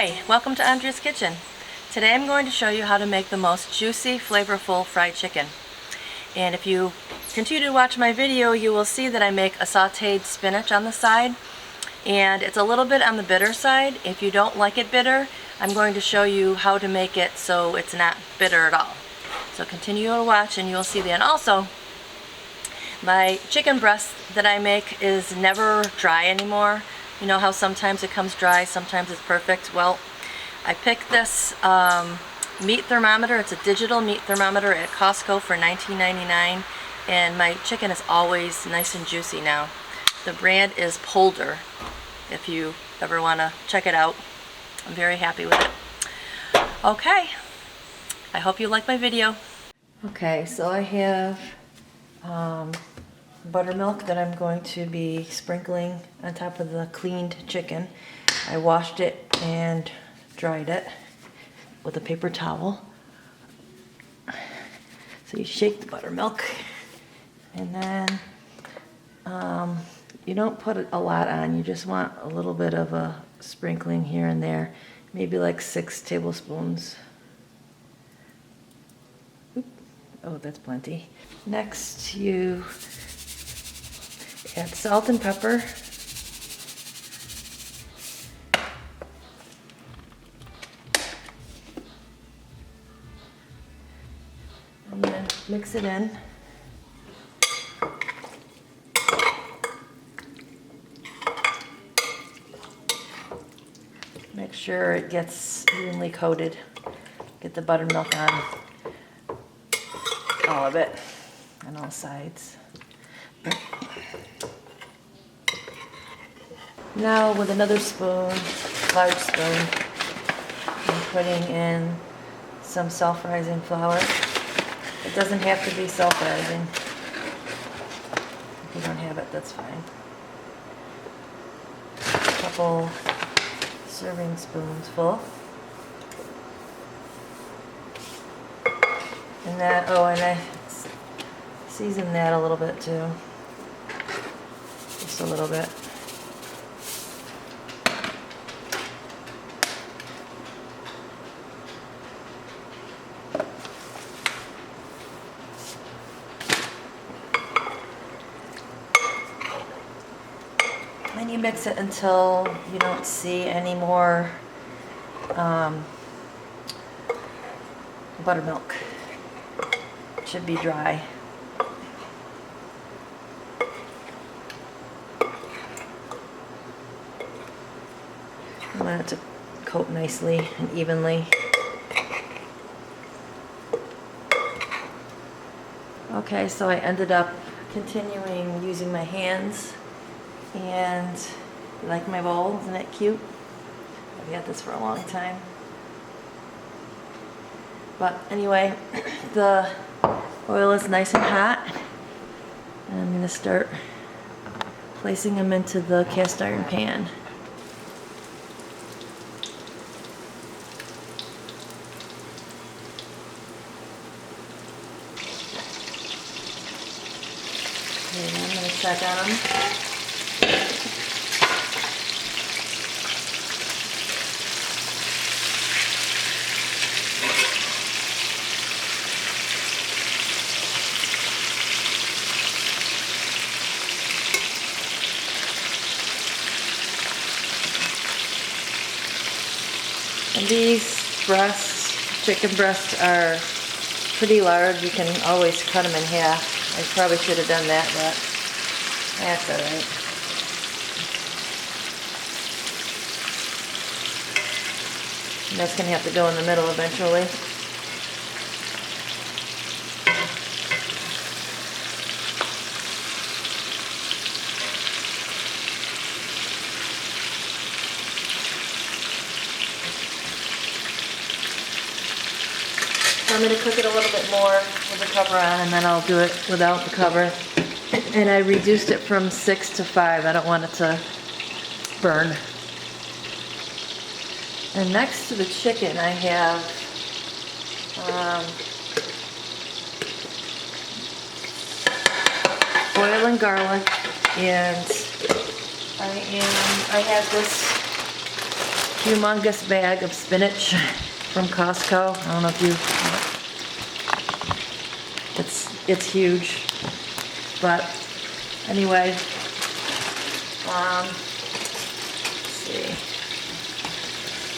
Hi, welcome to Andrea's Kitchen. Today I'm going to show you how to make the most juicy, flavorful fried chicken. And if you continue to watch my video, you will see that I make a sauteed spinach on the side. And it's a little bit on the bitter side. If you don't like it bitter, I'm going to show you how to make it so it's not bitter at all. So continue to watch and you'll see that. And also, my chicken breast that I make is never dry anymore. You know how sometimes it comes dry, sometimes it's perfect. Well, I picked this meat thermometer. It's a digital meat thermometer at Costco for $19.99, and my chicken is always nice and juicy now. The brand is Polder, if you ever want to check it out. I'm very happy with it. Okay, I hope you like my video. Okay, so I have buttermilk that I'm going to be sprinkling on top of the cleaned chicken. I washed it and dried it with a paper towel. So you shake the buttermilk, and then you don't put a lot on. You just want a little bit of a sprinkling here and there, maybe like 6 tablespoons. Oop. Oh, that's plenty. Next, you add salt and pepper. And then mix it in. Make sure it gets evenly coated. Get the buttermilk on all of it, on all sides. Now with another spoon, large spoon, I'm putting in some self-rising flour. It doesn't have to be self-rising. If you don't have it, that's fine. A couple serving spoons full. And that, oh, and I season that a little bit too. Just a little bit. And you mix it until you don't see any more buttermilk. It should be dry. I want it to coat nicely and evenly. Okay, so I ended up continuing using my hands. And you like my bowl? Isn't it cute? I've had this for a long time. But anyway, the oil is nice and hot. And I'm going to start placing them into the cast iron pan. Okay, I'm going to check on them. And these breasts, chicken breasts, are pretty large. You can always cut them in half. I probably should have done that, but that's alright. And that's going to have to go in the middle eventually. I'm going to cook it a little bit more with the cover on, and then I'll do it without the cover. And I reduced it from 6 to 5. I don't want it to burn. And next to the chicken, I have oil and garlic, and I have this humongous bag of spinach from Costco. I don't know if you, it's huge, but anyway, let's see.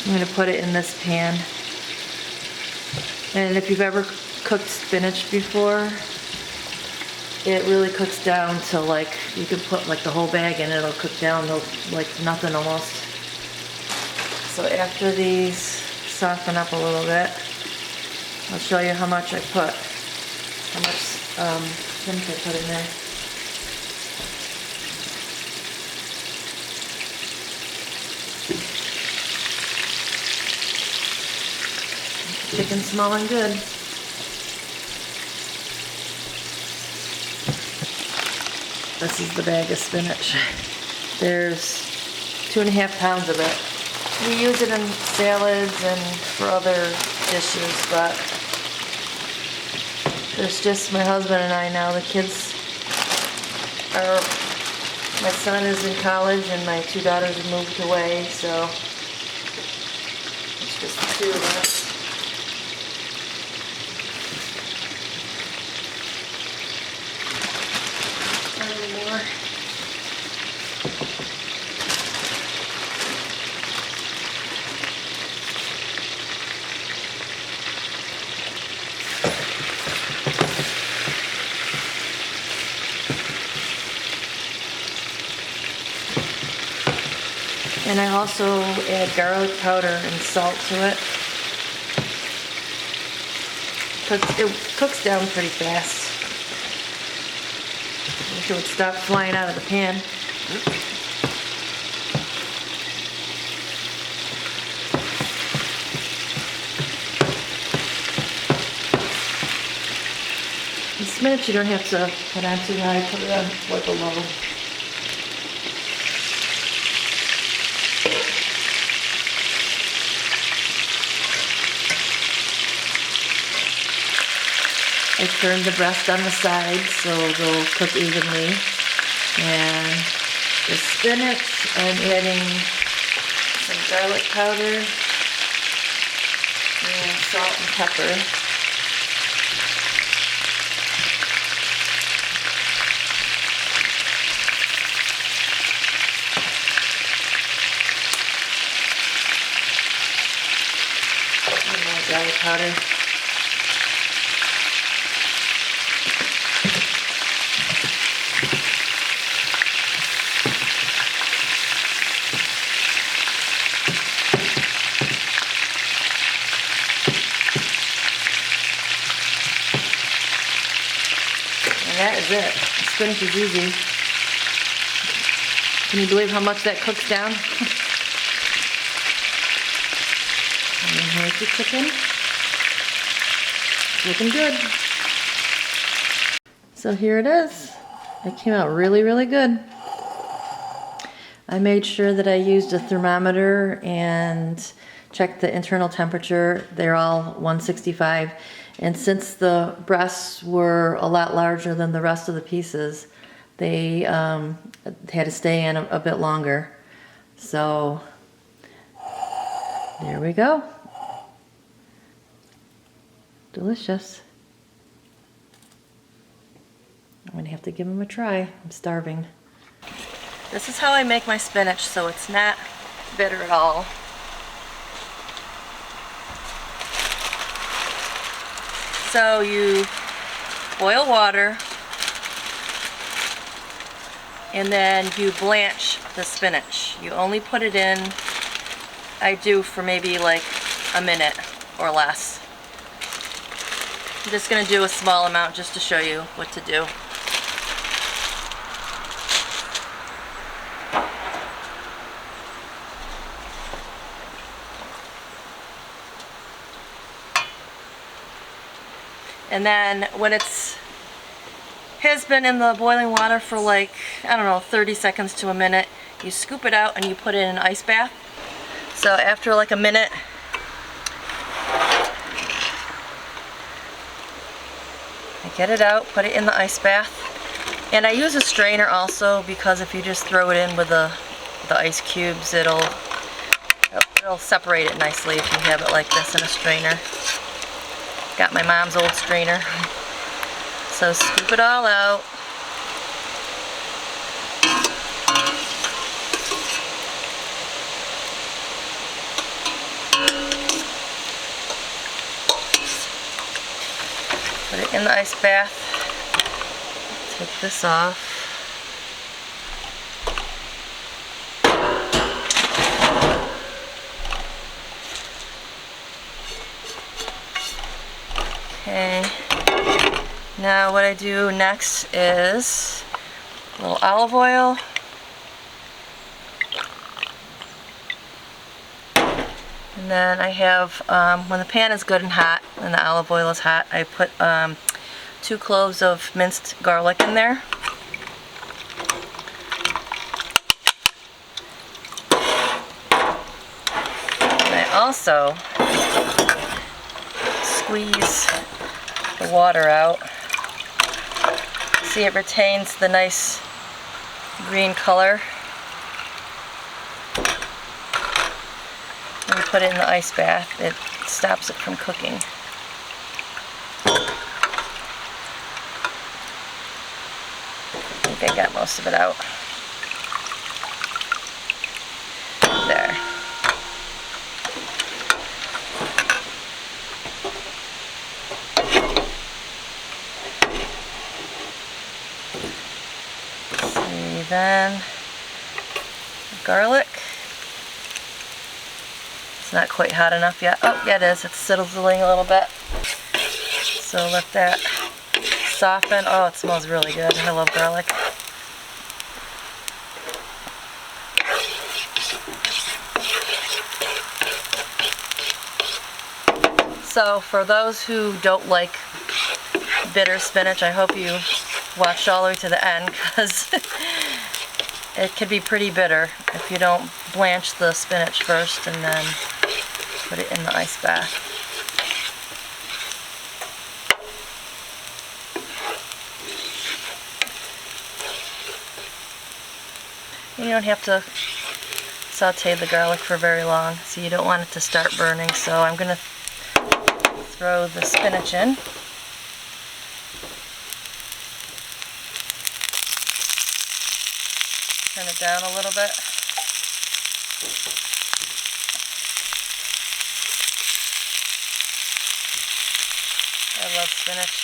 I'm gonna put it in this pan. And if you've ever cooked spinach before, it really cooks down to like, you could put like the whole bag in, it'll cook down to like nothing almost. So after these soften up a little bit, I'll show you how much I put, how much spinach I put in there. Chicken's smelling good. This is the bag of spinach. There's 2.5 pounds of it. We use it in salads and for other dishes, but there's just my husband and I now. The kids are, my son is in college and my 2 daughters have moved away, so it's just the 2 of us. More. And I also add garlic powder and salt to it. It cooks down pretty fast. Wish it would stop flying out of the pan. The spinach you don't have to put on too high, put it on like a low. I turn the breast on the side so they'll cook evenly. And the spinach, I'm adding some garlic powder and salt and pepper. And more garlic powder. And that is it. Spinach is easy. Can you believe how much that cooks down? And then here's the chicken. It's looking good. So here it is. It came out really, really good. I made sure that I used a thermometer and checked the internal temperature. They're all 165. And since the breasts were a lot larger than the rest of the pieces, they had to stay in a bit longer. So there we go. Delicious. I'm gonna have to give them a try. I'm starving. This is how I make my spinach, so it's not bitter at all. So you boil water and then you blanch the spinach. You only put it in, I do for maybe like a minute or less. I'm just going to do a small amount just to show you what to do. And then when it's has been in the boiling water for like, I don't know, 30 seconds to a minute, you scoop it out and you put it in an ice bath. So after like a minute, I get it out, put it in the ice bath. And I use a strainer also because if you just throw it in with the ice cubes, it'll, oh, It'll separate it nicely if you have it like this in a strainer. Got my mom's old strainer. So scoop it all out. Put it in the ice bath. Take this off. Okay. Now what I do next is a little olive oil. And then I have, when the pan is good and hot, and the olive oil is hot, I put 2 cloves of minced garlic in there. And I also squeeze the water out. See, it retains the nice green color. And put it in the ice bath. It stops it from cooking. I think I got most of it out. There. See, then garlic. It's not quite hot enough yet. Oh, yeah, it is. It's sizzling a little bit. So let that soften. Oh, it smells really good. I love garlic. So for those who don't like bitter spinach, I hope you watched all the way to the end, because it can be pretty bitter if you don't blanch the spinach first and then put it in the ice bath. You don't have to saute the garlic for very long, so you don't want it to start burning. So I'm going to throw the spinach in. Turn it down a little bit. I love spinach.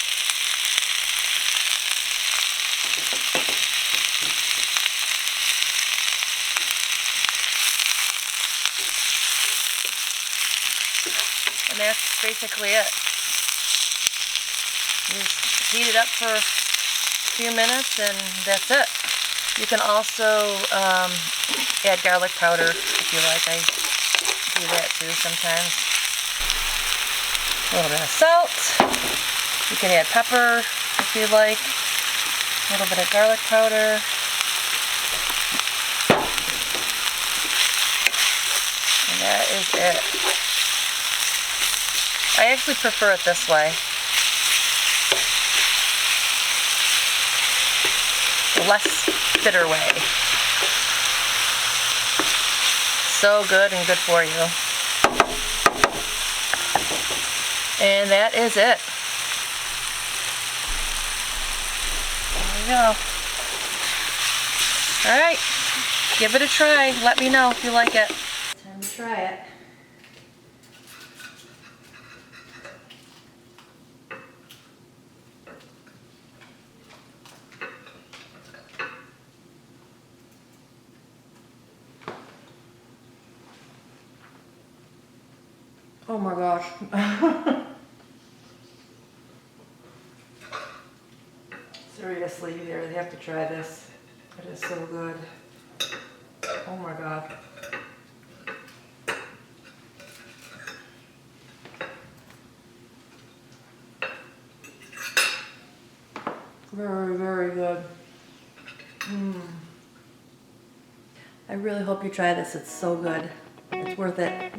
And that's basically it. You just heat it up for a few minutes and that's it. You can also add garlic powder if you like. I do that too sometimes. A little bit of salt. You can add pepper if you like. A little bit of garlic powder. And that is it. I actually prefer it this way. The less bitter way. So good and good for you. And that is it. There you go. Alright, give it a try. Let me know if you like it. Time to try it. Oh my gosh. Seriously, you really have to try this. It is so good. Oh my god. Very, very good. I really hope you try this. It's so good. It's worth it.